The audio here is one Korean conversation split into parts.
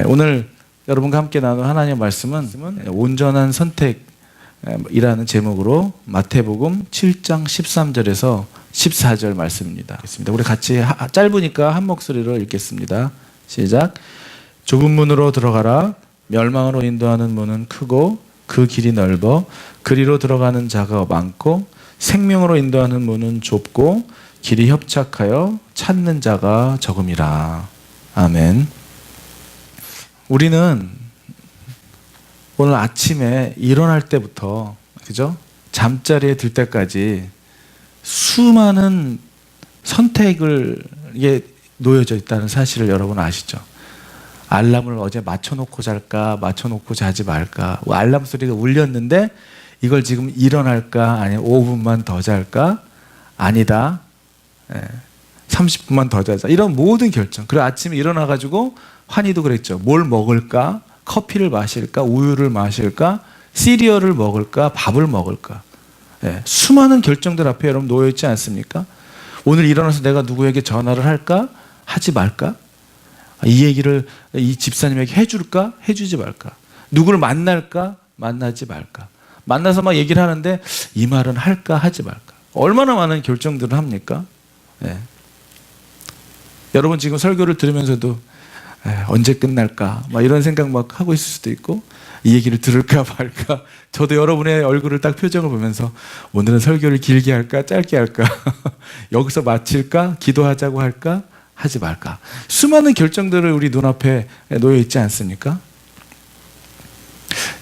오늘 여러분과 함께 나눈 하나님의 말씀은 온전한 선택이라는 제목으로 마태복음 7장 13절에서 14절 말씀입니다. 우리 같이 짧으니까 한 목소리로 읽겠습니다. 시작. 좁은 문으로 들어가라. 멸망으로 인도하는 문은 크고 그 길이 넓어 그리로 들어가는 자가 많고 생명으로 인도하는 문은 좁고 길이 협착하여 찾는 자가 적음이라. 아멘. 우리는 오늘 아침에 일어날 때부터, 그죠? 잠자리에 들 때까지 수많은 선택을 놓여져 있다는 사실을 여러분 아시죠? 알람을 어제 맞춰놓고 잘까, 맞춰놓고 자지 말까. 알람 소리가 울렸는데 이걸 지금 일어날까, 아니면 5분만 더 잘까? 아니다. 30분만 더 자자. 이런 모든 결정. 그리고 아침에 일어나가지고 환희도 그랬죠. 뭘 먹을까? 커피를 마실까? 우유를 마실까? 시리얼을 먹을까? 밥을 먹을까? 수많은 결정들 앞에 여러분 놓여있지 않습니까? 오늘 일어나서 내가 누구에게 전화를 할까? 하지 말까? 이 얘기를 이 집사님에게 해줄까? 해주지 말까? 누구를 만날까? 만나지 말까? 만나서 막 얘기를 하는데 이 말은 할까? 하지 말까? 얼마나 많은 결정들을 합니까? 여러분 지금 설교를 들으면서도 언제 끝날까? 막 이런 생각 막 하고 있을 수도 있고, 이 얘기를 들을까 말까. 저도 여러분의 얼굴을 딱 표정을 보면서 오늘은 설교를 길게 할까? 짧게 할까? 여기서 마칠까? 기도하자고 할까? 하지 말까? 수많은 결정들을 우리 눈앞에 놓여 있지 않습니까?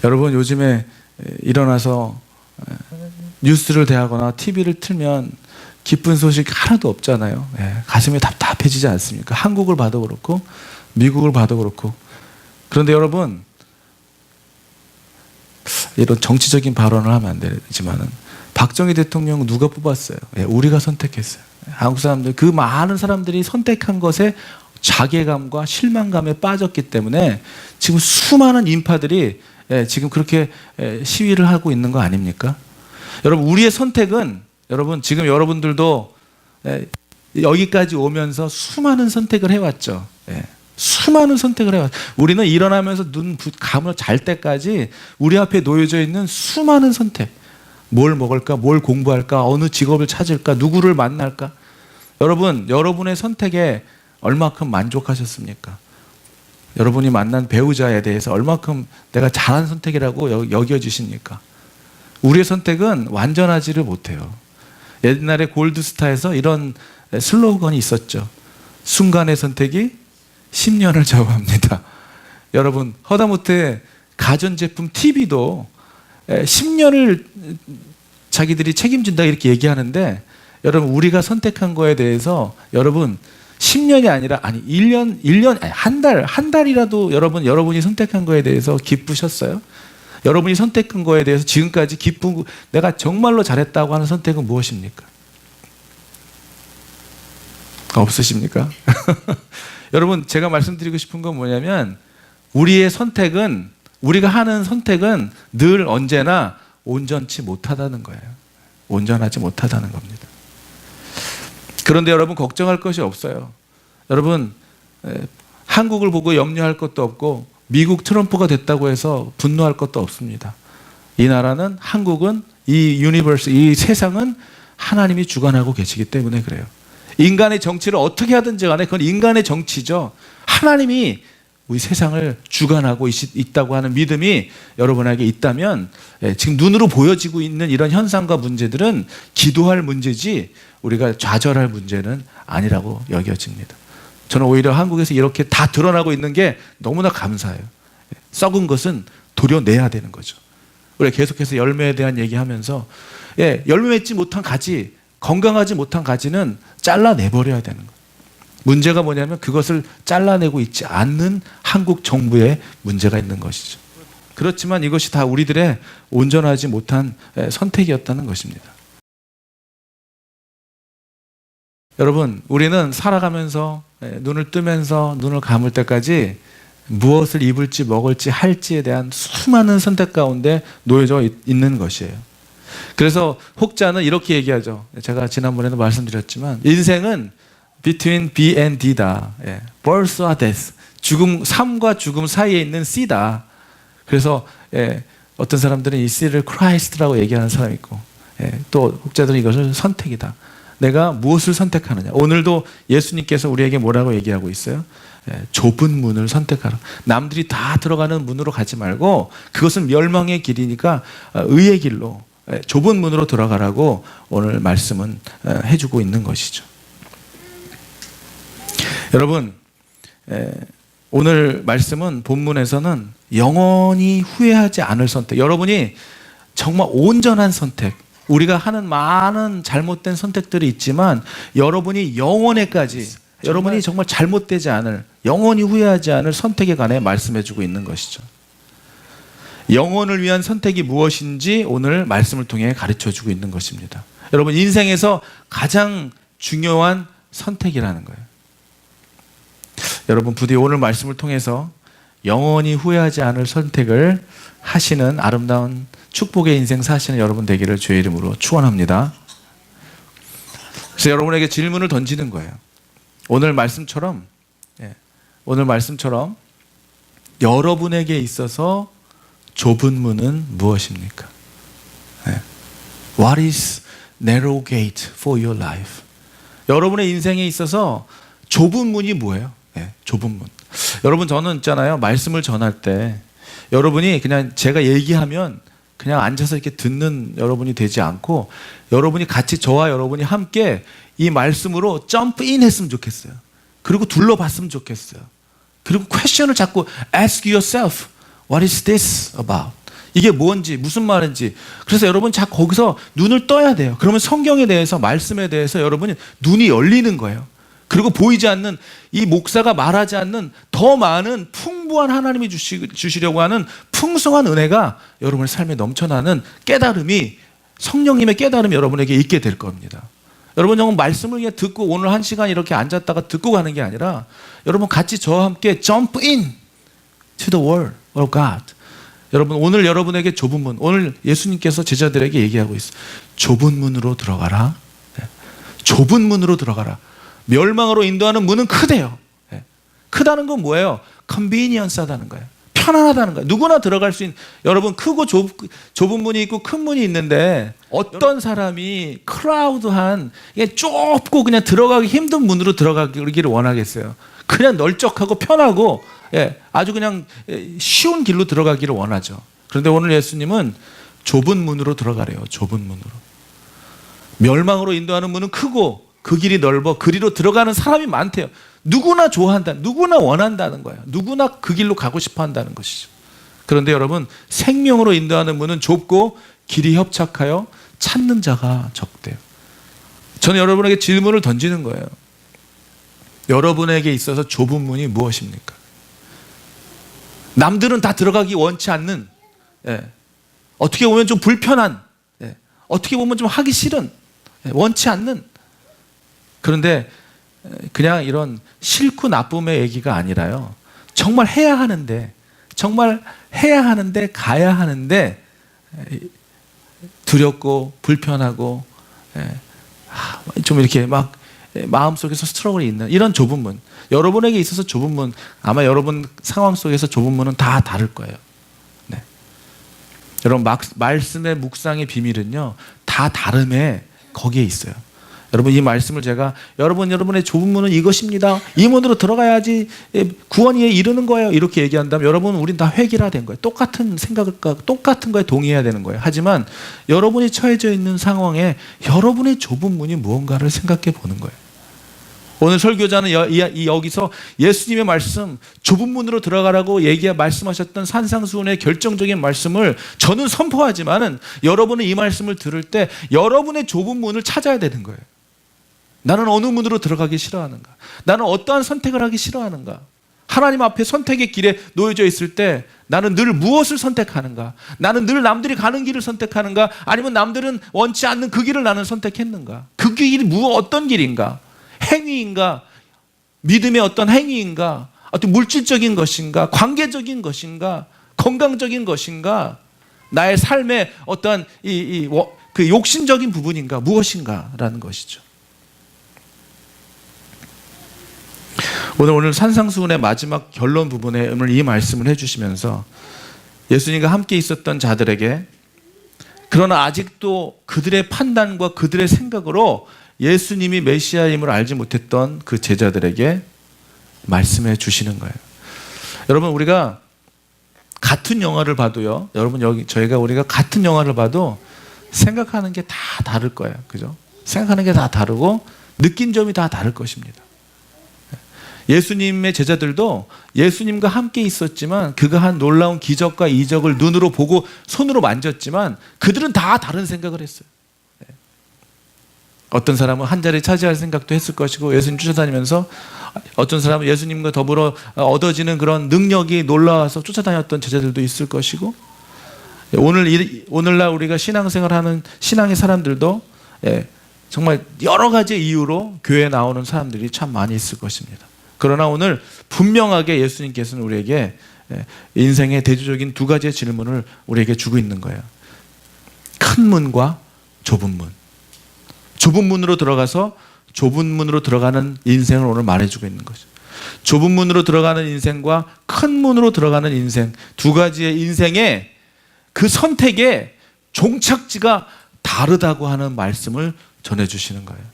여러분 요즘에 일어나서 뉴스를 대하거나 TV를 틀면 기쁜 소식 하나도 없잖아요. 가슴이 답답해지지 않습니까? 한국을 봐도 그렇고 미국을 봐도 그렇고. 그런데 여러분, 이런 정치적인 발언을 하면 안 되지만은 박정희 대통령 누가 뽑았어요? 우리가 선택했어요. 한국 사람들, 그 많은 사람들이 선택한 것에 자괴감과 실망감에 빠졌기 때문에 지금 수많은 인파들이 지금 그렇게 시위를 하고 있는 거 아닙니까? 여러분, 우리의 선택은, 여러분 지금 여러분들도 여기까지 오면서 수많은 선택을 해왔죠. 수많은 선택을 해왔죠. 우리는 일어나면서 눈 감을 잘 때까지 우리 앞에 놓여져 있는 수많은 선택. 뭘 먹을까? 뭘 공부할까? 어느 직업을 찾을까? 누구를 만날까? 여러분, 여러분의 선택에 얼마큼 만족하셨습니까? 여러분이 만난 배우자에 대해서 얼마큼 내가 잘한 선택이라고 여겨지십니까? 우리의 선택은 완전하지를 못해요. 옛날에 골드스타에서 이런 슬로건이 있었죠. 순간의 선택이 10년을 좌우합니다. 여러분, 허다못해 가전제품 TV도 10년을 자기들이 책임진다 이렇게 얘기하는데, 여러분 우리가 선택한 거에 대해서 여러분 10년이 아니라 1년 아니 한 달이라도 여러분이 선택한 거에 대해서 기쁘셨어요? 여러분이 선택한 거에 대해서 지금까지 기쁘고 내가 정말로 잘했다고 하는 선택은 무엇입니까? 없으십니까? 여러분, 제가 말씀드리고 싶은 건 뭐냐면, 우리의 선택은, 우리가 하는 선택은 늘 언제나 온전치 못하다는 거예요. 온전하지 못하다는 겁니다. 그런데 여러분 걱정할 것이 없어요. 여러분, 한국을 보고 염려할 것도 없고 미국 트럼프가 됐다고 해서 분노할 것도 없습니다. 이 나라는, 한국은, 이 세상은 하나님이 주관하고 계시기 때문에 그래요. 인간의 정치를 어떻게 하든지 간에 그건 인간의 정치죠. 하나님이 우리 세상을 주관하고 있다고 하는 믿음이 여러분에게 있다면, 지금 눈으로 보여지고 있는 이런 현상과 문제들은 기도할 문제지 우리가 좌절할 문제는 아니라고 여겨집니다. 저는 오히려 한국에서 이렇게 다 드러나고 있는 게 너무나 감사해요. 썩은 것은 도려내야 되는 거죠. 우리가 계속해서 열매에 대한 얘기하면서, 열매 맺지 못한 가지, 건강하지 못한 가지는 잘라내버려야 되는 거예요. 문제가 뭐냐면 그것을 잘라내고 있지 않는 한국 정부의 문제가 있는 것이죠. 그렇지만 이것이 다 우리들의 온전하지 못한 선택이었다는 것입니다. 여러분, 우리는 살아가면서 눈을 뜨면서 눈을 감을 때까지 무엇을 입을지 먹을지 할지에 대한 수많은 선택 가운데 놓여져 있는 것이에요. 그래서 혹자는 이렇게 얘기하죠. 제가 지난번에도 말씀드렸지만 인생은 between B and D다. birth와 death. 삶과 죽음 사이에 있는 C다. 그래서 어떤 사람들은 이 C를 크라이스트라고 얘기하는 사람이 있고, 또 혹자들은 이것을 선택이다. 내가 무엇을 선택하느냐. 오늘도 예수님께서 우리에게 뭐라고 얘기하고 있어요? 좁은 문을 선택하라. 남들이 다 들어가는 문으로 가지 말고 그것은 멸망의 길이니까 의의 길로, 좁은 문으로 들어가라고 오늘 말씀은 해주고 있는 것이죠. 여러분, 오늘 말씀은 본문에서는 영원히 후회하지 않을 선택, 여러분이 정말 온전한 선택, 우리가 하는 많은 잘못된 선택들이 있지만 여러분이 영원에까지 여러분이 정말 잘못되지 않을, 영원히 후회하지 않을 선택에 관해 말씀해주고 있는 것이죠. 영혼을 위한 선택이 무엇인지 오늘 말씀을 통해 가르쳐주고 있는 것입니다. 여러분, 인생에서 가장 중요한 선택이라는 거예요. 여러분, 부디 오늘 말씀을 통해서 영원히 후회하지 않을 선택을 하시는 아름다운 축복의 인생 사시는 여러분 되기를 주의 이름으로 축원합니다. 그래서 여러분에게 질문을 던지는 거예요. 오늘 말씀처럼 여러분에게 있어서 좁은 문은 무엇입니까? What is narrow gate for your life? 여러분의 인생에 있어서 좁은 문이 뭐예요? 좁은 문. 여러분, 저는 있잖아요, 말씀을 전할 때 여러분이 그냥 제가 얘기하면 그냥 앉아서 이렇게 듣는 여러분이 되지 않고 여러분이 같이, 저와 여러분이 함께 이 말씀으로 점프인 했으면 좋겠어요. 그리고 둘러봤으면 좋겠어요. 그리고 퀘스천을 자꾸 ask yourself, what is this about? 이게 뭔지, 무슨 말인지. 그래서 여러분 자꾸 거기서 눈을 떠야 돼요. 그러면 성경에 대해서, 말씀에 대해서 여러분이 눈이 열리는 거예요. 그리고 보이지 않는, 이 목사가 말하지 않는 더 많은 풍부한 하나님이 주시려고 하는 풍성한 은혜가 여러분의 삶에 넘쳐나는 깨달음이, 성령님의 깨달음이 여러분에게 있게 될 겁니다. 여러분, 정말 말씀을 그냥 듣고 오늘 한 시간 이렇게 앉았다가 듣고 가는 게 아니라 여러분 같이 저와 함께 jump in to the word of God. 여러분, 오늘 여러분에게 좁은 문, 오늘 예수님께서 제자들에게 얘기하고 있어요. 좁은 문으로 들어가라. 좁은 문으로 들어가라. 멸망으로 인도하는 문은 크대요. 크다는 건 뭐예요? 컨비니언스하다는 거예요. 편안하다는 거예요. 누구나 들어갈 수 있는, 여러분, 크고 좁은 문이 있고 큰 문이 있는데 어떤 사람이 크라우드한, 좁고 그냥 들어가기 힘든 문으로 들어가기를 원하겠어요? 그냥 널쩍하고 편하고 아주 그냥 쉬운 길로 들어가기를 원하죠. 그런데 오늘 예수님은 좁은 문으로 들어가래요. 좁은 문으로. 멸망으로 인도하는 문은 크고 그 길이 넓어 그리로 들어가는 사람이 많대요. 누구나 좋아한다, 누구나 원한다는 거예요. 누구나 그 길로 가고 싶어 한다는 것이죠. 그런데 여러분, 생명으로 인도하는 문은 좁고 길이 협착하여 찾는 자가 적대요. 저는 여러분에게 질문을 던지는 거예요. 여러분에게 있어서 좁은 문이 무엇입니까? 남들은 다 들어가기 원치 않는, 어떻게 보면 좀 불편한, 어떻게 보면 좀 하기 싫은, 원치 않는, 그런데 그냥 이런 싫고 나쁨의 얘기가 아니라요, 정말 해야 하는데, 가야 하는데 두렵고 불편하고 좀 이렇게 막 마음속에서 스트러글이 있는 이런 좁은 문, 여러분에게 있어서 좁은 문, 아마 여러분 상황 속에서 좁은 문은 다 다를 거예요. 여러분, 말씀의 묵상의 비밀은요, 다 다름에 거기에 있어요. 여러분, 이 말씀을 제가 여러분의 좁은 문은 이것입니다, 이 문으로 들어가야지 구원에 이르는 거예요, 이렇게 얘기한다면 여러분, 우린 다 획일화된 거예요. 똑같은 생각과 똑같은 거에 동의해야 되는 거예요. 하지만 여러분이 처해져 있는 상황에 여러분의 좁은 문이 무언가를 생각해 보는 거예요. 오늘 설교자는 여기서 예수님의 말씀, 좁은 문으로 들어가라고 말씀하셨던 산상수훈의 결정적인 말씀을 저는 선포하지만은 여러분은 이 말씀을 들을 때 여러분의 좁은 문을 찾아야 되는 거예요. 나는 어느 문으로 들어가기 싫어하는가? 나는 어떠한 선택을 하기 싫어하는가? 하나님 앞에 선택의 길에 놓여져 있을 때 나는 늘 무엇을 선택하는가? 나는 늘 남들이 가는 길을 선택하는가? 아니면 남들은 원치 않는 그 길을 나는 선택했는가? 그 길이 어떤 길인가? 행위인가? 믿음의 어떤 행위인가? 어떤 물질적인 것인가? 관계적인 것인가? 건강적인 것인가? 나의 삶의 어떤 그 욕심적인 부분인가? 무엇인가? 라는 것이죠. 오늘 산상수훈의 마지막 결론 부분에 오늘 이 말씀을 해주시면서 예수님과 함께 있었던 자들에게, 그러나 아직도 그들의 판단과 그들의 생각으로 예수님이 메시아임을 알지 못했던 그 제자들에게 말씀해 주시는 거예요. 여러분, 우리가 같은 영화를 봐도요, 여러분 우리가 같은 영화를 봐도 생각하는 게 다 다를 거예요. 그죠? 생각하는 게 다 다르고 느낀 점이 다 다를 것입니다. 예수님의 제자들도 예수님과 함께 있었지만, 그가 한 놀라운 기적과 이적을 눈으로 보고 손으로 만졌지만 그들은 다 다른 생각을 했어요. 어떤 사람은 한 자리 차지할 생각도 했을 것이고, 예수님 쫓아다니면서 어떤 사람은 예수님과 더불어 얻어지는 그런 능력이 놀라워서 쫓아다녔던 제자들도 있을 것이고, 오늘날 우리가 신앙생활하는 신앙의 사람들도 정말 여러 가지 이유로 교회에 나오는 사람들이 참 많이 있을 것입니다. 그러나 오늘 분명하게 예수님께서는 우리에게 인생의 대조적인 두 가지의 질문을 우리에게 주고 있는 거예요. 큰 문과 좁은 문. 좁은 문으로 들어가서 좁은 문으로 들어가는 인생을 오늘 말해주고 있는 거죠. 좁은 문으로 들어가는 인생과 큰 문으로 들어가는 인생, 두 가지의 인생의 그 선택의 종착지가 다르다고 하는 말씀을 전해주시는 거예요.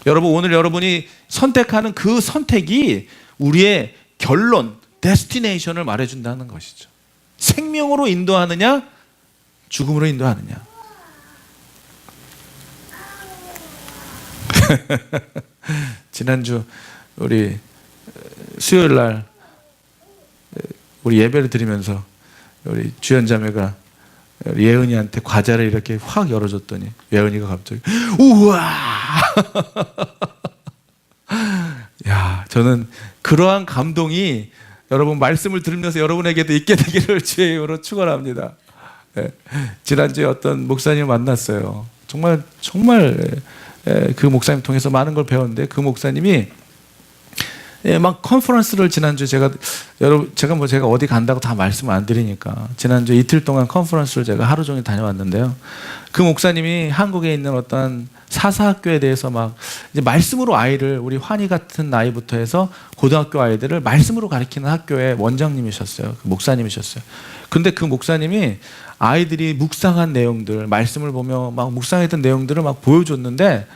여러분, 오늘 여러분이 선택하는 그 선택이 우리의 결론, 데스티네이션을 말해준다는 것이죠. 생명으로 인도하느냐, 죽음으로 인도하느냐. 지난주 우리 수요일 날 우리 예배를 드리면서 우리 주연자매가 예은이한테 과자를 이렇게 확 열어줬더니 예은이가 갑자기 우와 야, 저는 그러한 감동이 여러분 말씀을 들으면서 여러분에게도 있게 되기를 주의 이름으로 축원합니다. 지난주에 어떤 목사님을 만났어요. 정말 그 목사님 통해서 많은 걸 배웠는데, 그 목사님이 막 컨퍼런스를 지난주 제가 어디 간다고 다 말씀을 안 드리니까 지난주 이틀 동안 컨퍼런스를 제가 하루 종일 다녀왔는데요. 그 목사님이 한국에 있는 어떤 사사학교에 대해서 막 이제 말씀으로 아이를, 우리 환희 같은 나이부터 해서 고등학교 아이들을 말씀으로 가르치는 학교의 원장님이셨어요. 그 목사님이셨어요. 근데 그 목사님이 아이들이 묵상한 내용들, 말씀을 보며 막 묵상했던 내용들을 막 보여줬는데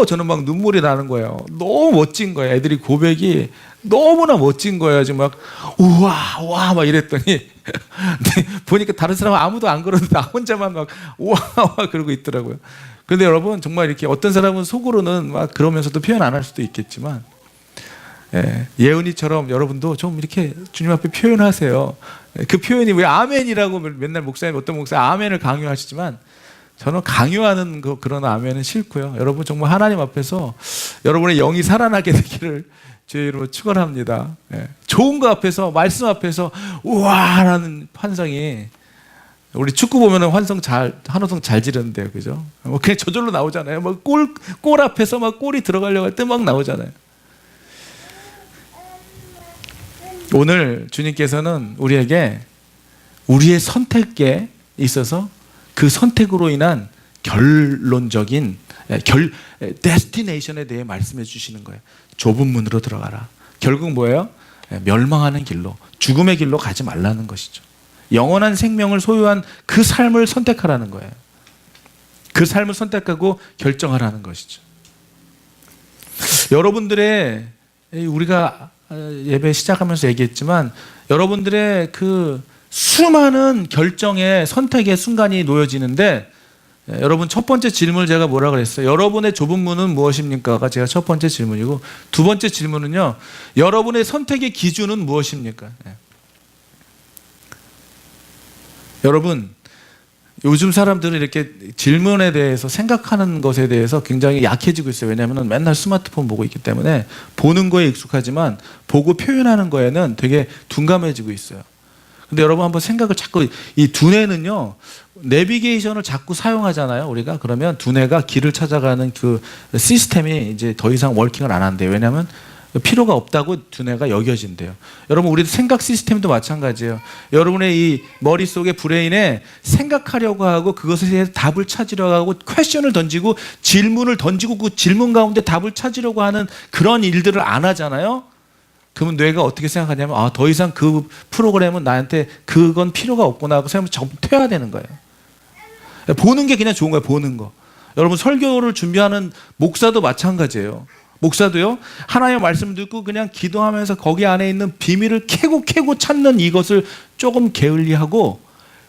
저는 막 눈물이 나는 거예요. 너무 멋진 거예요. 애들이 고백이 너무나 멋진 거예요. 지금 막 우와 막 이랬더니 보니까 다른 사람은 아무도 안 그러는데 나 혼자만 막 우와 그러고 있더라고요. 그런데 여러분, 정말 이렇게 어떤 사람은 속으로는 막 그러면서도 표현 안 할 수도 있겠지만, 예은이처럼 여러분도 좀 이렇게 주님 앞에 표현하세요. 그 표현이 왜 아멘이라고 맨날 어떤 목사님 아멘을 강요하시지만, 저는 강요하는 그런 아멘은 싫고요. 여러분 정말 하나님 앞에서 여러분의 영이 살아나게 되기를 주의 이름으로 축원합니다. 좋은 거 앞에서, 말씀 앞에서 우와라는 환성이, 우리 축구 보면은 환호성 잘 지르는데요, 그죠? 그냥 저절로 나오잖아요. 막 골 앞에서 막 골이 들어가려고 할 때 막 나오잖아요. 오늘 주님께서는 우리에게 우리의 선택에 있어서 그 선택으로 인한 결론적인 데스티네이션에 대해 말씀해 주시는 거예요. 좁은 문으로 들어가라. 결국 뭐예요? 멸망하는 길로, 죽음의 길로 가지 말라는 것이죠. 영원한 생명을 소유한 그 삶을 선택하라는 거예요. 그 삶을 선택하고 결정하라는 것이죠. 여러분들의, 우리가 예배 시작하면서 얘기했지만, 여러분들의 그 수많은 결정의 선택의 순간이 놓여지는데, 여러분 첫 번째 질문을 제가 뭐라 그랬어요? 여러분의 좁은 문은 무엇입니까?가 제가 첫 번째 질문이고, 두 번째 질문은요, 여러분의 선택의 기준은 무엇입니까? 여러분, 요즘 사람들은 이렇게 질문에 대해서, 생각하는 것에 대해서 굉장히 약해지고 있어요. 왜냐하면 맨날 스마트폰 보고 있기 때문에 보는 거에 익숙하지만 보고 표현하는 거에는 되게 둔감해지고 있어요. 근데 여러분 한번 생각을 자꾸, 이 두뇌는요, 내비게이션을 자꾸 사용하잖아요, 우리가. 그러면 두뇌가 길을 찾아가는 그 시스템이 이제 더 이상 워킹을 안 한대요. 왜냐하면 필요가 없다고 두뇌가 여겨진대요. 여러분 우리 생각 시스템도 마찬가지예요. 여러분의 이 머릿속에 브레인에 생각하려고 하고 그것에 대해서 답을 찾으려고 하고 퀘션을 던지고 질문을 던지고 그 질문 가운데 답을 찾으려고 하는 그런 일들을 안 하잖아요. 그러면 뇌가 어떻게 생각하냐면 더 이상 그 프로그램은 나한테 그건 필요가 없구나 하고 생각하면 전부 퇴화되는 거예요. 보는 게 그냥 좋은 거예요. 보는 거. 여러분 설교를 준비하는 목사도 마찬가지예요. 목사도요, 하나님의 말씀을 듣고 그냥 기도하면서 거기 안에 있는 비밀을 캐고 찾는 이것을 조금 게을리하고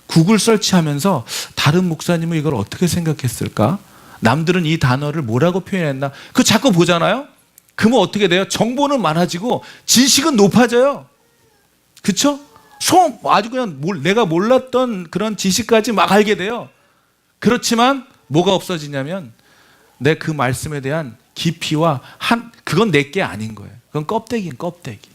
구글 설치하면서 다른 목사님은 이걸 어떻게 생각했을까? 남들은 이 단어를 뭐라고 표현했나? 그거 자꾸 보잖아요? 그러면 어떻게 돼요? 정보는 많아지고 지식은 높아져요. 그쵸? 아주 그냥 내가 몰랐던 그런 지식까지 막 알게 돼요. 그렇지만 뭐가 없어지냐면 내 그 말씀에 대한 깊이와 그건 내게 아닌 거예요. 그건 껍데기인 껍데기.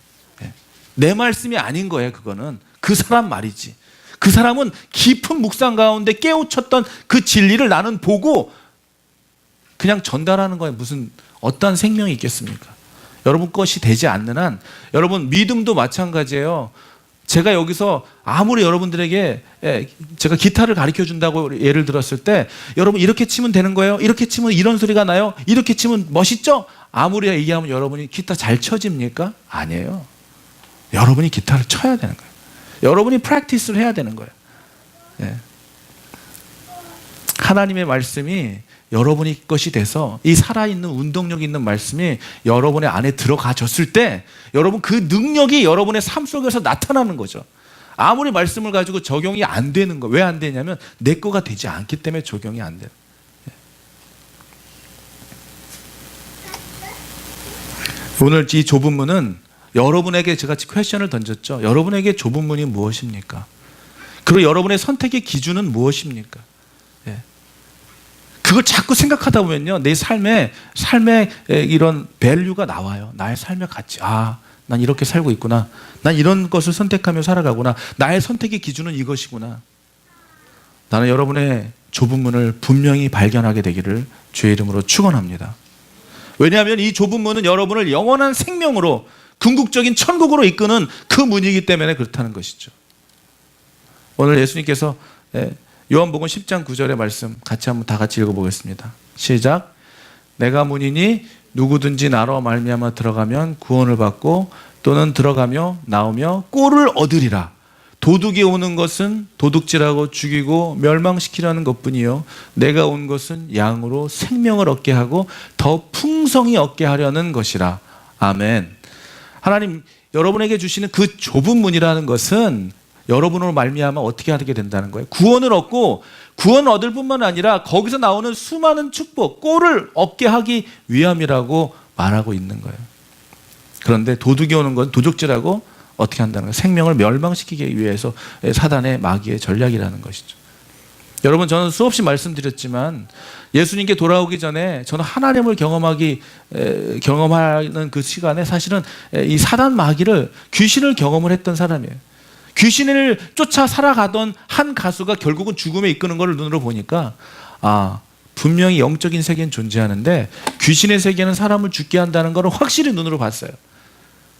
내 말씀이 아닌 거예요. 그거는 그 사람 말이지. 그 사람은 깊은 묵상 가운데 깨우쳤던 그 진리를 나는 보고 그냥 전달하는 거에 무슨 어떠한 생명이 있겠습니까? 여러분 것이 되지 않는 한 여러분 믿음도 마찬가지예요. 제가 여기서 아무리 여러분들에게 제가 기타를 가르쳐 준다고 예를 들었을 때 여러분 이렇게 치면 되는 거예요? 이렇게 치면 이런 소리가 나요? 이렇게 치면 멋있죠? 아무리 얘기하면 여러분이 기타 잘 쳐집니까? 아니에요. 여러분이 기타를 쳐야 되는 거예요. 여러분이 프랙티스를 해야 되는 거예요. 하나님의 말씀이 여러분이 것이 돼서 이 살아있는 운동력 있는 말씀이 여러분의 안에 들어가졌을 때 여러분 그 능력이 여러분의 삶 속에서 나타나는 거죠. 아무리 말씀을 가지고 적용이 안 되는 거. 왜 안 되냐면 내 거가 되지 않기 때문에 적용이 안 돼요. 오늘 이 좁은 문은 여러분에게 제가 퀘션을 던졌죠. 여러분에게 좁은 문이 무엇입니까? 그리고 여러분의 선택의 기준은 무엇입니까? 그걸 자꾸 생각하다 보면요, 내 삶에 이런 밸류가 나와요. 나의 삶의 가치. 난 이렇게 살고 있구나. 난 이런 것을 선택하며 살아가구나. 나의 선택의 기준은 이것이구나. 나는 여러분의 좁은 문을 분명히 발견하게 되기를 주의 이름으로 축원합니다. 왜냐하면 이 좁은 문은 여러분을 영원한 생명으로 궁극적인 천국으로 이끄는 그 문이기 때문에 그렇다는 것이죠. 오늘 예수님께서 요한복음 10장 9절의 말씀 같이 한번 다 같이 읽어보겠습니다. 시작. 내가 문이니 누구든지 나로 말미암아 들어가면 구원을 받고 또는 들어가며 나오며 꼴을 얻으리라. 도둑이 오는 것은 도둑질하고 죽이고 멸망시키려는 것뿐이요 내가 온 것은 양으로 생명을 얻게 하고 더 풍성히 얻게 하려는 것이라. 아멘. 하나님 여러분에게 주시는 그 좁은 문이라는 것은 여러분으로 말미암아 어떻게 하게 된다는 거예요? 구원을 얻고 구원을 얻을 뿐만 아니라 거기서 나오는 수많은 축복, 꼴을 얻게 하기 위함이라고 말하고 있는 거예요. 그런데 도둑이 오는 건 도둑질하고 어떻게 한다는 거예요? 생명을 멸망시키기 위해서 사단의 마귀의 전략이라는 것이죠. 여러분 저는 수없이 말씀드렸지만 예수님께 돌아오기 전에 저는 하나님을 경험하는 그 시간에 사실은 이 사단 마귀를 귀신을 경험을 했던 사람이에요. 귀신을 쫓아 살아가던 한 가수가 결국은 죽음에 이끄는 것을 눈으로 보니까 분명히 영적인 세계는 존재하는데 귀신의 세계는 사람을 죽게 한다는 것을 확실히 눈으로 봤어요.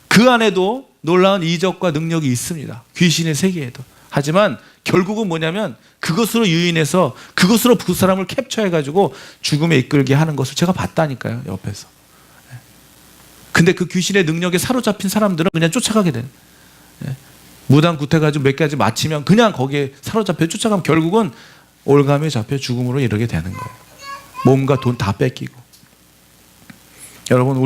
그 안에도 놀라운 이적과 능력이 있습니다. 귀신의 세계에도. 하지만 결국은 뭐냐면 그것으로 유인해서 그것으로 그 사람을 캡처해가지고 죽음에 이끌게 하는 것을 제가 봤다니까요. 옆에서. 근데 그 귀신의 능력에 사로잡힌 사람들은 그냥 쫓아가게 돼요. 무당 구태가지고 몇 가지 마치면 그냥 거기에 사로잡혀 쫓아가면 결국은 올감에 잡혀 죽음으로 이르게 되는 거예요. 몸과 돈 다 뺏기고. 여러분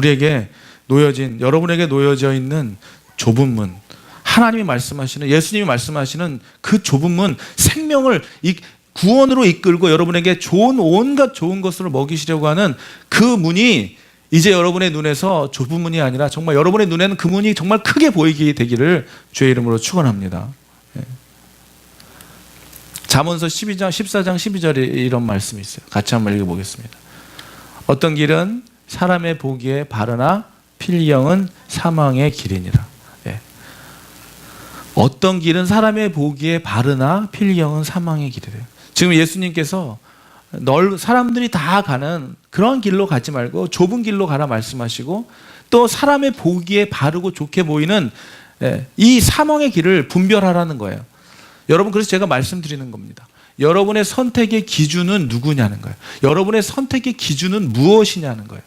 여러분에게 놓여져 있는 좁은 문, 하나님이 말씀하시는 예수님이 말씀하시는 그 좁은 문, 생명을 구원으로 이끌고 여러분에게 온갖 좋은 것으로 먹이시려고 하는 그 문이 이제 여러분의 눈에서 좁은 문이 아니라 정말 여러분의 눈에는 그 문이 정말 크게 보이게 되기를 주의 이름으로 축원합니다. 잠언서 14장 12절에 이런 말씀이 있어요. 같이 한번 읽어보겠습니다. 어떤 길은 사람의 보기에 바르나 필경은 사망의 길이니라. 어떤 길은 사람의 보기에 바르나 필경은 사망의 길이래요. 지금 예수님께서 사람들이 다 가는 그런 길로 가지 말고 좁은 길로 가라 말씀하시고 또 사람의 보기에 바르고 좋게 보이는 이 사망의 길을 분별하라는 거예요. 여러분, 그래서 제가 말씀드리는 겁니다. 여러분의 선택의 기준은 누구냐는 거예요. 여러분의 선택의 기준은 무엇이냐는 거예요.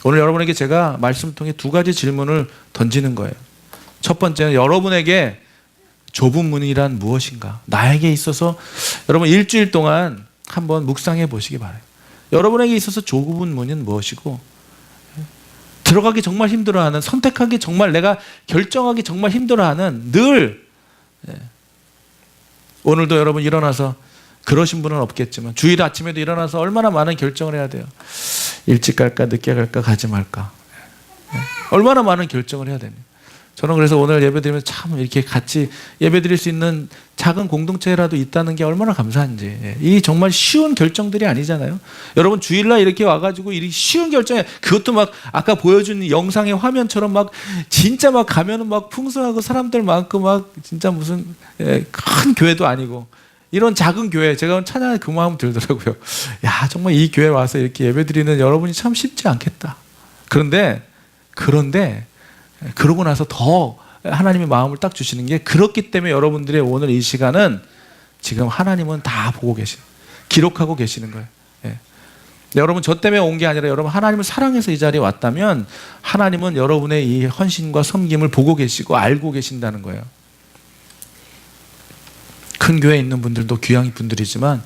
오늘 여러분에게 제가 말씀을 통해 두 가지 질문을 던지는 거예요. 첫 번째는 여러분에게 좁은 문이란 무엇인가? 나에게 있어서 여러분 일주일 동안 한번 묵상해 보시기 바라요. 여러분에게 있어서 좁은 문은 무엇이고, 들어가기 정말 힘들어하는, 선택하기 정말, 내가 결정하기 정말 힘들어하는, 늘 오늘도 여러분 일어나서, 그러신 분은 없겠지만 주일 아침에도 일어나서 얼마나 많은 결정을 해야 돼요. 일찍 갈까 늦게 갈까 가지 말까, 얼마나 많은 결정을 해야 됩니다. 저는 그래서 오늘 예배드리면서 참 이렇게 같이 예배드릴 수 있는 작은 공동체라도 있다는 게 얼마나 감사한지. 이 정말 쉬운 결정들이 아니잖아요. 여러분 주일날 이렇게 와가지고 이렇게 쉬운 결정에, 그것도 막 아까 보여준 영상의 화면처럼 막 진짜 막 가면은 막 풍성하고 사람들 많고 막 진짜 무슨 큰 교회도 아니고, 이런 작은 교회, 제가 찬양에 그 마음 들더라고요. 야, 정말 이 교회 와서 이렇게 예배드리는 여러분이 참 쉽지 않겠다. 그런데 그러고 나서 더 하나님의 마음을 딱 주시는 게, 그렇기 때문에 여러분들의 오늘 이 시간은 지금 하나님은 다 보고 계시는, 기록하고 계시는 거예요. 여러분 저 때문에 온 게 아니라 여러분 하나님을 사랑해서 이 자리에 왔다면 하나님은 여러분의 이 헌신과 섬김을 보고 계시고 알고 계신다는 거예요. 큰 교회에 있는 분들도 귀한 분들이지만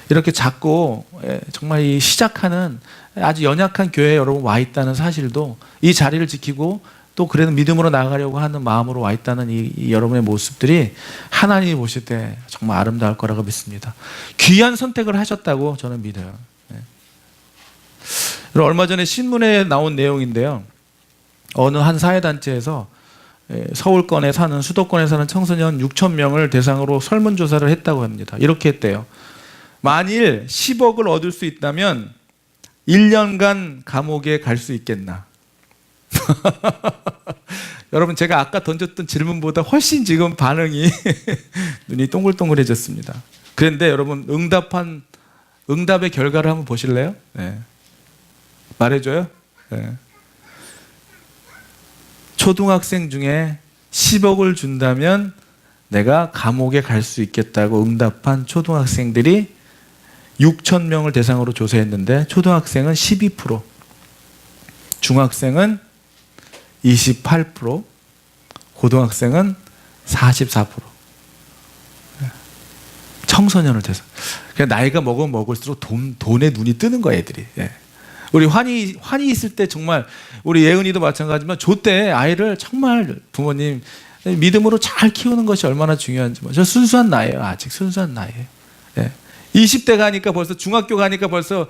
이렇게 작고 정말 이 시작하는 아주 연약한 교회에 여러분 와 있다는 사실도, 이 자리를 지키고 또 그래도 믿음으로 나아가려고 하는 마음으로 와 있다는 이 여러분의 모습들이 하나님이 보실 때 정말 아름다울 거라고 믿습니다. 귀한 선택을 하셨다고 저는 믿어요. 얼마 전에 신문에 나온 내용인데요, 어느 한 사회단체에서 서울권에 사는, 수도권에 사는 청소년 6,000명을 대상으로 설문조사를 했다고 합니다. 이렇게 했대요. 만일 10억을 얻을 수 있다면 1년간 감옥에 갈 수 있겠나? 여러분 제가 아까 던졌던 질문보다 훨씬 지금 반응이 눈이 동글동글해졌습니다. 그런데 여러분 응답의 결과를 한번 보실래요? 말해줘요? 초등학생 중에 10억을 준다면 내가 감옥에 갈 수 있겠다고 응답한 초등학생들이 6,000명을 대상으로 조사했는데, 초등학생은 12%, 중학생은 28%, 고등학생은 44%. 청소년을 대상. 그냥 나이가 먹으면 먹을수록 돈에 눈이 뜨는 거야, 애들이. 우리 환희 있을 때 정말, 우리 예은이도 마찬가지지만 저 때 아이를 정말 부모님 믿음으로 잘 키우는 것이 얼마나 중요한지. 저 순수한 나이에요. 아직 순수한 나이에요. 20대 가니까 벌써, 중학교 가니까 벌써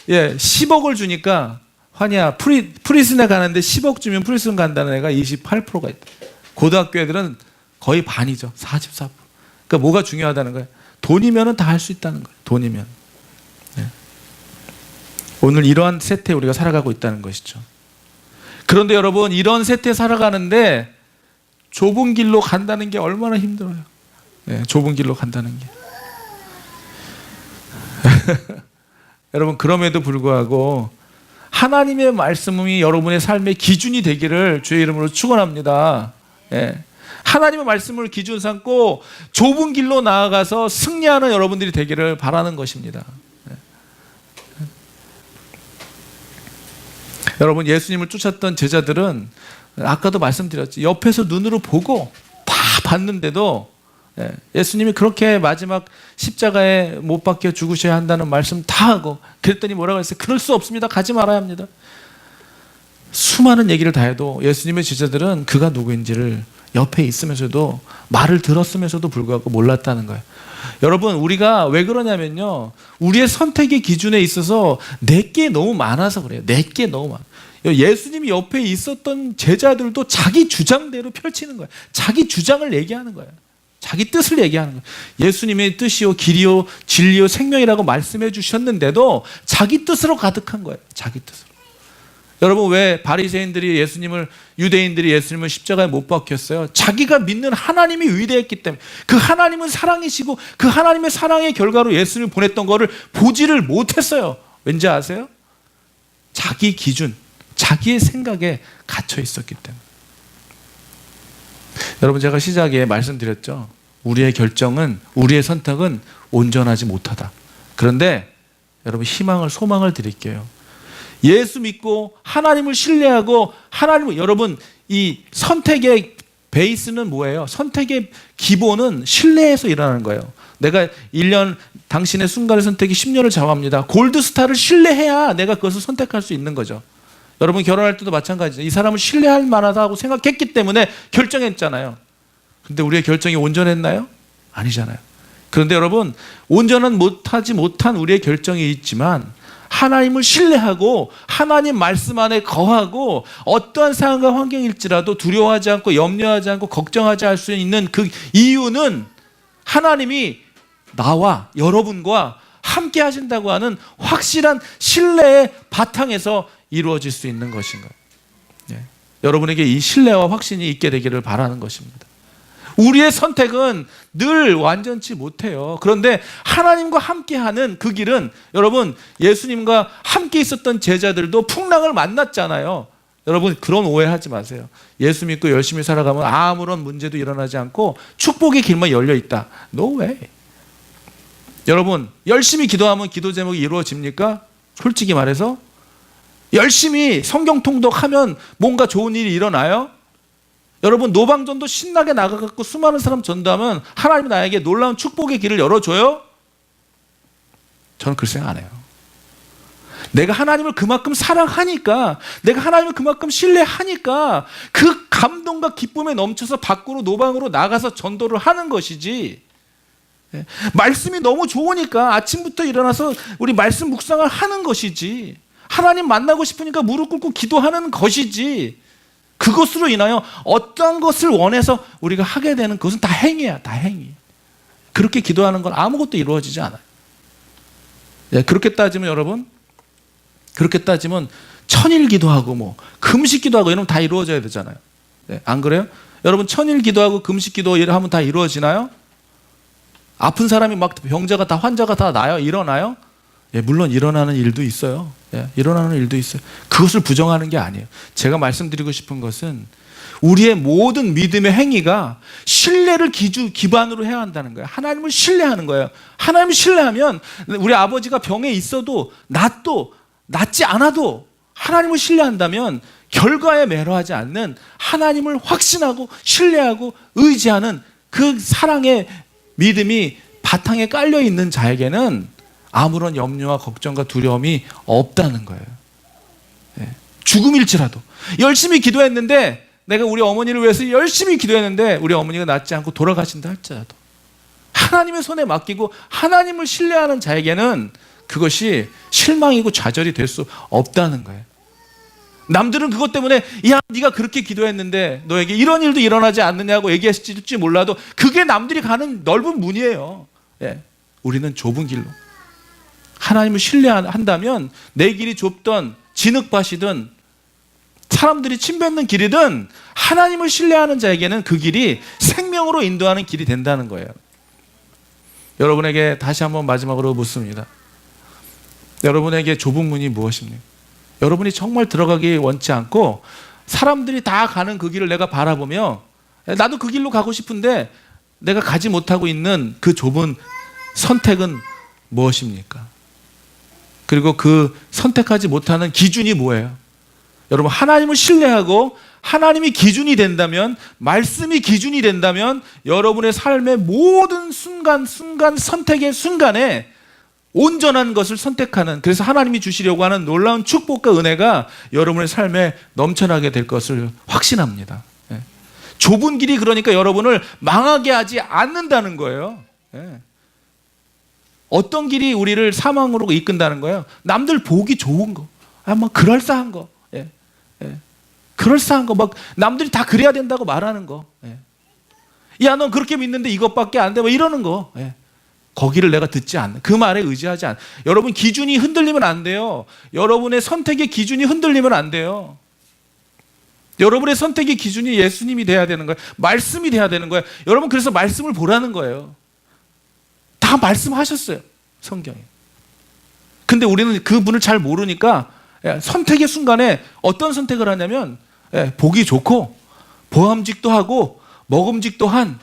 10억을 주니까, 환희야 프리슨에 가는데 10억 주면 프리슨 간다는 애가 28%가 있다. 고등학교 애들은 거의 반이죠. 44%. 그러니까 뭐가 중요하다는 거예요? 돈이면 다 할 수 있다는 거예요. 돈이면. 오늘 이러한 세태에 우리가 살아가고 있다는 것이죠. 그런데 여러분, 이런 세태에 살아가는데 좁은 길로 간다는 게 얼마나 힘들어요. 좁은 길로 간다는 게. 여러분, 그럼에도 불구하고 하나님의 말씀이 여러분의 삶의 기준이 되기를 주의 이름으로 축원합니다. 하나님의 말씀을 기준 삼고 좁은 길로 나아가서 승리하는 여러분들이 되기를 바라는 것입니다. 여러분, 예수님을 쫓았던 제자들은 아까도 말씀드렸지, 옆에서 눈으로 보고 다 봤는데도 예수님이 그렇게 마지막 십자가에 못 박혀 죽으셔야 한다는 말씀 다 하고, 그랬더니 뭐라고 했어요? 그럴 수 없습니다. 가지 말아야 합니다. 수많은 얘기를 다 해도 예수님의 제자들은 그가 누구인지를 옆에 있으면서도, 말을 들었으면서도 불구하고 몰랐다는 거예요. 여러분, 우리가 왜 그러냐면요, 우리의 선택의 기준에 있어서 내게 너무 많아서 그래요. 내게 너무 많아. 예수님이 옆에 있었던 제자들도 자기 주장대로 펼치는 거예요. 자기 주장을 얘기하는 거예요. 자기 뜻을 얘기하는 거예요. 예수님의 뜻이요 길이요 진리요 생명이라고 말씀해 주셨는데도 자기 뜻으로 가득한 거예요. 자기 뜻으로. 여러분, 왜 바리새인들이 유대인들이 예수님을 십자가에 못 박혔어요? 자기가 믿는 하나님이 위대했기 때문에. 그 하나님은 사랑이시고 그 하나님의 사랑의 결과로 예수님을 보냈던 거를 보지를 못했어요. 왠지 아세요? 자기 기준, 자기의 생각에 갇혀 있었기 때문에. 여러분, 제가 시작에 말씀드렸죠. 우리의 결정은, 우리의 선택은 온전하지 못하다. 그런데 여러분, 희망을, 소망을 드릴게요. 예수 믿고 하나님을 신뢰하고 여러분, 이 선택의 베이스는 뭐예요? 선택의 기본은 신뢰에서 일어나는 거예요. 내가 1년, 당신의 순간의 선택이 10년을 좌우합니다. 골드스타를 신뢰해야 내가 그것을 선택할 수 있는 거죠. 여러분, 결혼할 때도 마찬가지죠. 이 사람을 신뢰할 만하다고 생각했기 때문에 결정했잖아요. 근데 우리의 결정이 온전했나요? 아니잖아요. 그런데 여러분, 못하지 못한 우리의 결정이 있지만 하나님을 신뢰하고 하나님 말씀 안에 거하고 어떠한 상황과 환경일지라도 두려워하지 않고 염려하지 않고 걱정하지 않을 수 있는 그 이유는 하나님이 나와 여러분과 함께 하신다고 하는 확실한 신뢰의 바탕에서 이루어질 수 있는 것인 거예요. 예. 여러분에게 이 신뢰와 확신이 있게 되기를 바라는 것입니다. 우리의 선택은 늘 완전치 못해요. 그런데 하나님과 함께하는 그 길은, 여러분, 예수님과 함께 있었던 제자들도 풍랑을 만났잖아요. 여러분, 그런 오해하지 마세요. 예수 믿고 열심히 살아가면 아무런 문제도 일어나지 않고 축복의 길만 열려 있다. No way. 여러분, 열심히 기도하면 기도 제목이 이루어집니까? 솔직히 말해서 열심히 성경 통독하면 뭔가 좋은 일이 일어나요? 여러분, 노방전도 신나게 나가갖고 수많은 사람 전도하면 하나님이 나에게 놀라운 축복의 길을 열어줘요? 저는 그렇게 생각 안 해요. 내가 하나님을 그만큼 사랑하니까, 내가 하나님을 그만큼 신뢰하니까 그 감동과 기쁨에 넘쳐서 밖으로 노방으로 나가서 전도를 하는 것이지, 말씀이 너무 좋으니까 아침부터 일어나서 우리 말씀 묵상을 하는 것이지, 하나님 만나고 싶으니까 무릎 꿇고 기도하는 것이지, 그것으로 인하여 어떤 것을 원해서 우리가 하게 되는 그것은 다 행위야, 다 행위. 그렇게 기도하는 건 아무것도 이루어지지 않아요. 그렇게 따지면 여러분, 그렇게 따지면 천일 기도하고 뭐 금식 기도하고 이러면 다 이루어져야 되잖아요. 안 그래요? 여러분, 천일 기도하고 금식 기도 하면 다 이루어지나요? 아픈 사람이 막 병자가 다, 환자가 다 나요? 일어나요? 물론 일어나는 일도 있어요. 일어나는 일도 있어요. 그것을 부정하는 게 아니에요. 제가 말씀드리고 싶은 것은 우리의 모든 믿음의 행위가 신뢰를 기반으로 해야 한다는 거예요. 하나님을 신뢰하는 거예요. 하나님을 신뢰하면 우리 아버지가 병에 있어도 낫지 않아도 하나님을 신뢰한다면 결과에 매료하지 않는 하나님을 확신하고 신뢰하고 의지하는 그 사랑의 믿음이 바탕에 깔려 있는 자에게는 아무런 염려와 걱정과 두려움이 없다는 거예요. 죽음일지라도 열심히 기도했는데, 내가 우리 어머니를 위해서 열심히 기도했는데 우리 어머니가 낫지 않고 돌아가신다 할지라도 하나님의 손에 맡기고 하나님을 신뢰하는 자에게는 그것이 실망이고 좌절이 될 수 없다는 거예요. 남들은 그것 때문에 야, 네가 그렇게 기도했는데 너에게 이런 일도 일어나지 않느냐고 얘기했을지 몰라도 그게 남들이 가는 넓은 문이에요. 우리는 좁은 길로 하나님을 신뢰한다면 내 길이 좁던 진흙밭이든 사람들이 침뱉는 길이든 하나님을 신뢰하는 자에게는 그 길이 생명으로 인도하는 길이 된다는 거예요. 여러분에게 다시 한번 마지막으로 묻습니다. 여러분에게 좁은 문이 무엇입니까? 여러분이 정말 들어가기 원치 않고 사람들이 다 가는 그 길을 내가 바라보며 나도 그 길로 가고 싶은데 내가 가지 못하고 있는 그 좁은 선택은 무엇입니까? 그리고 그 선택하지 못하는 기준이 뭐예요? 여러분, 하나님을 신뢰하고 하나님이 기준이 된다면, 말씀이 기준이 된다면 여러분의 삶의 모든 순간 선택의 순간에 온전한 것을 선택하는, 그래서 하나님이 주시려고 하는 놀라운 축복과 은혜가 여러분의 삶에 넘쳐나게 될 것을 확신합니다. 좁은 길이 그러니까 여러분을 망하게 하지 않는다는 거예요. 어떤 길이 우리를 사망으로 이끈다는 거예요? 남들 보기 좋은 거, 막 그럴싸한 거, 그럴싸한 거, 막 남들이 다 그래야 된다고 말하는 거, 야, 넌 그렇게 믿는데 이것밖에 안 돼, 뭐 이러는 거, 거기를 내가 듣지 않는, 그 말에 의지하지 않는. 여러분, 기준이 흔들리면 안 돼요. 여러분의 선택의 기준이 흔들리면 안 돼요. 여러분의 선택의 기준이 예수님이 돼야 되는 거예요. 말씀이 돼야 되는 거예요. 여러분, 그래서 말씀을 보라는 거예요. 다 말씀하셨어요, 성경에. 근데 우리는 그분을 잘 모르니까 선택의 순간에 어떤 선택을 하냐면 보기 좋고 보암직도 하고 먹음직도 한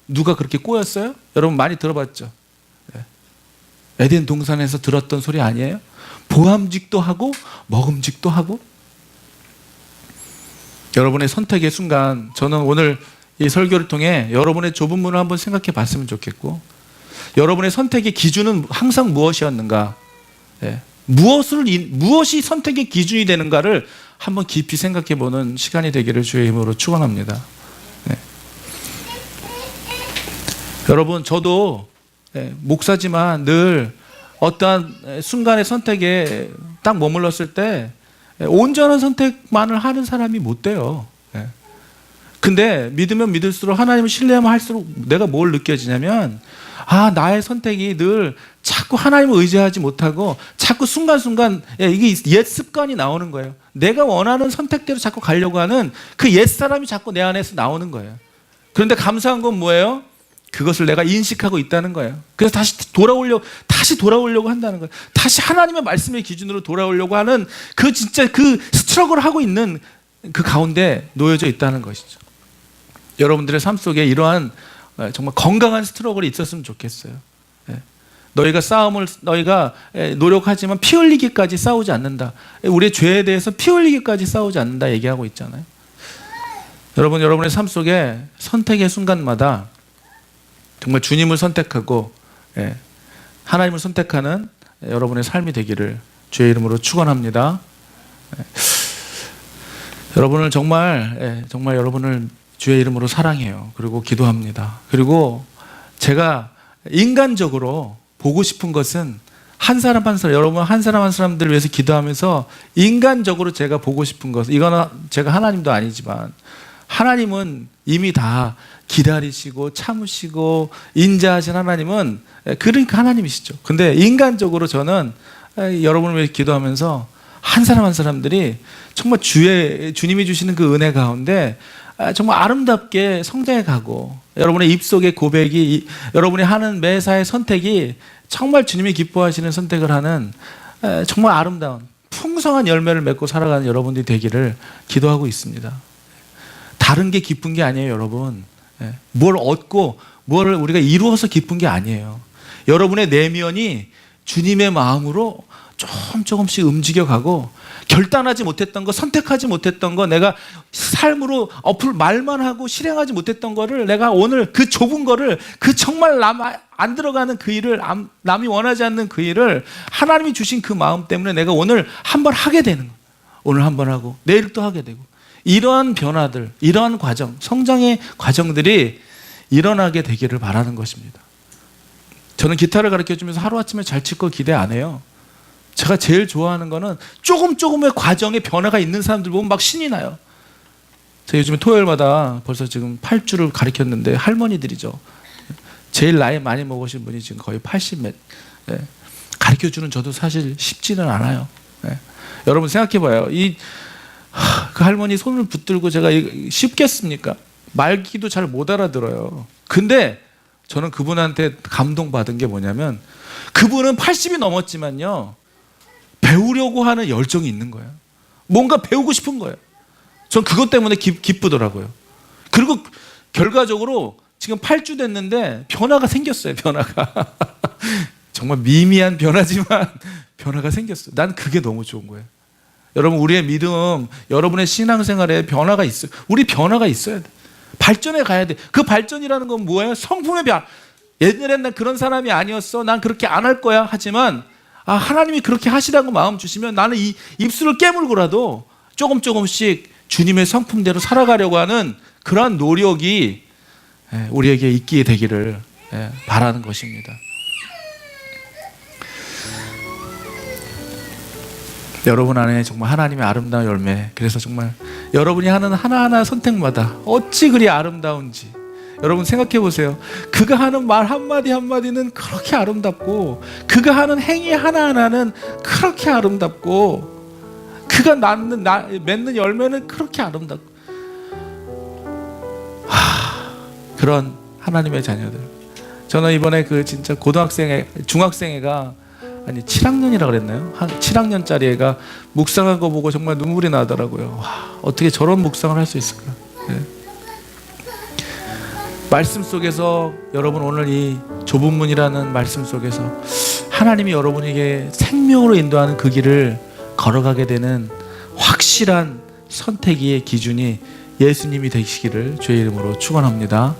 누가 그렇게 꼬였어요? 여러분 많이 들어봤죠? 에덴 동산에서 들었던 소리 아니에요? 보암직도 하고 먹음직도 하고. 여러분의 선택의 순간, 저는 오늘 이 설교를 통해 여러분의 좁은 문을 한번 생각해 봤으면 좋겠고, 여러분의 선택의 기준은 항상 무엇이었는가, 무엇이 선택의 기준이 되는가를 한번 깊이 생각해 보는 시간이 되기를 주의 이름으로 축원합니다. 여러분, 저도 목사지만 늘 어떠한 순간의 선택에 딱 머물렀을 때 온전한 선택만을 하는 사람이 못 돼요. 근데 믿으면 믿을수록, 하나님을 신뢰하면 할수록 내가 뭘 느껴지냐면, 나의 선택이 늘 자꾸 하나님을 의지하지 못하고 자꾸 순간순간 이게 옛 습관이 나오는 거예요. 내가 원하는 선택대로 자꾸 가려고 하는 그 옛사람이 자꾸 내 안에서 나오는 거예요. 그런데 감사한 건 뭐예요? 그것을 내가 인식하고 있다는 거예요. 그래서 다시 돌아오려고 한다는 거예요. 다시 하나님의 말씀의 기준으로 돌아오려고 하는 진짜 그 스트러글을 하고 있는 그 가운데 놓여져 있다는 것이죠. 여러분들의 삶 속에 이러한 정말 건강한 스트러글이 있었으면 좋겠어요. 너희가 노력하지만 피 흘리기까지 싸우지 않는다. 우리의 죄에 대해서 피 흘리기까지 싸우지 않는다 얘기하고 있잖아요. 여러분의 삶 속에 선택의 순간마다 정말 주님을 선택하고 하나님을 선택하는 여러분의 삶이 되기를 주의 이름으로 축원합니다. 여러분을 정말 여러분을 주의 이름으로 사랑해요. 그리고 기도합니다. 그리고 제가 인간적으로 보고 싶은 것은 여러분 한 사람 한 사람들을 위해서 기도하면서 인간적으로 제가 보고 싶은 것, 이거는 제가 하나님도 아니지만 하나님은 이미 다 기다리시고 참으시고 인자하신 하나님은 그러니까 하나님이시죠. 근데 인간적으로 저는 여러분을 위해 기도하면서 한 사람 한 사람들이 정말 주님이 주시는 그 은혜 가운데 정말 아름답게 성장해 가고, 여러분의 입속의 고백이, 여러분이 하는 매사의 선택이 정말 주님이 기뻐하시는 선택을 하는 정말 아름다운 풍성한 열매를 맺고 살아가는 여러분들이 되기를 기도하고 있습니다. 다른 게 기쁜 게 아니에요, 여러분. 뭘 얻고 뭘 우리가 이루어서 기쁜 게 아니에요. 여러분의 내면이 주님의 마음으로 조금씩 움직여가고, 결단하지 못했던 거, 선택하지 못했던 거, 내가 삶으로 말만 하고 실행하지 못했던 거를 내가 오늘 그 좁은 거를, 그 정말 안 들어가는 그 일을, 남이 원하지 않는 그 일을 하나님이 주신 그 마음 때문에 내가 오늘 한번 하게 되는 거예요. 오늘 한번 하고 내일 또 하게 되고, 이러한 변화들, 이러한 과정, 성장의 과정들이 일어나게 되기를 바라는 것입니다. 저는 기타를 가르쳐주면서 하루아침에 잘 칠 거 기대 안 해요. 제가 제일 좋아하는 거는 조금의 과정에 변화가 있는 사람들 보면 막 신이 나요. 제가 요즘에 토요일마다 벌써 지금 8주를 가르쳤는데, 할머니들이죠. 제일 나이 많이 먹으신 분이 지금 거의 80몇. 가르쳐주는 저도 사실 쉽지는 않아요. 여러분 생각해봐요. 그 할머니 손을 붙들고 제가 쉽겠습니까? 말기도 잘 못 알아들어요. 근데 저는 그분한테 감동받은 게 뭐냐면, 그분은 80이 넘었지만요, 배우려고 하는 열정이 있는 거예요. 뭔가 배우고 싶은 거예요. 전 그것 때문에 기쁘더라고요. 그리고 결과적으로 지금 8주 됐는데 변화가 생겼어요. 변화가 정말 미미한 변화지만 변화가 생겼어요. 난 그게 너무 좋은 거예요. 여러분, 우리의 믿음, 여러분의 신앙생활에 변화가 있어요. 우리 변화가 있어야 돼. 발전해 가야 돼. 그 발전이라는 건 뭐예요? 성품의 변화. 옛날엔 난 그런 사람이 아니었어, 난 그렇게 안 할 거야 하지만, 하나님이 그렇게 하시라고 마음 주시면 나는 이 입술을 깨물고라도 조금씩 주님의 성품대로 살아가려고 하는 그러한 노력이 우리에게 있게 되기를 바라는 것입니다. 여러분 안에 정말 하나님의 아름다운 열매, 그래서 정말 여러분이 하는 하나하나 선택마다 어찌 그리 아름다운지 여러분 생각해 보세요. 그가 하는 말 한마디 한마디는 그렇게 아름답고, 그가 하는 행위 하나하나는 그렇게 아름답고, 그가 맺는 열매는 그렇게 아름답고. 그런 하나님의 자녀들. 저는 이번에 진짜 중학생애가 아니 7학년이라 그랬나요? 한 7학년짜리 애가 묵상한 거 보고 정말 눈물이 나더라고요. 와, 어떻게 저런 묵상을 할 수 있을까? 네. 말씀 속에서 여러분 오늘 이 좁은 문이라는 말씀 속에서 하나님이 여러분에게 생명으로 인도하는 그 길을 걸어가게 되는 확실한 선택의 기준이 예수님이 되시기를 주의 이름으로 축원합니다.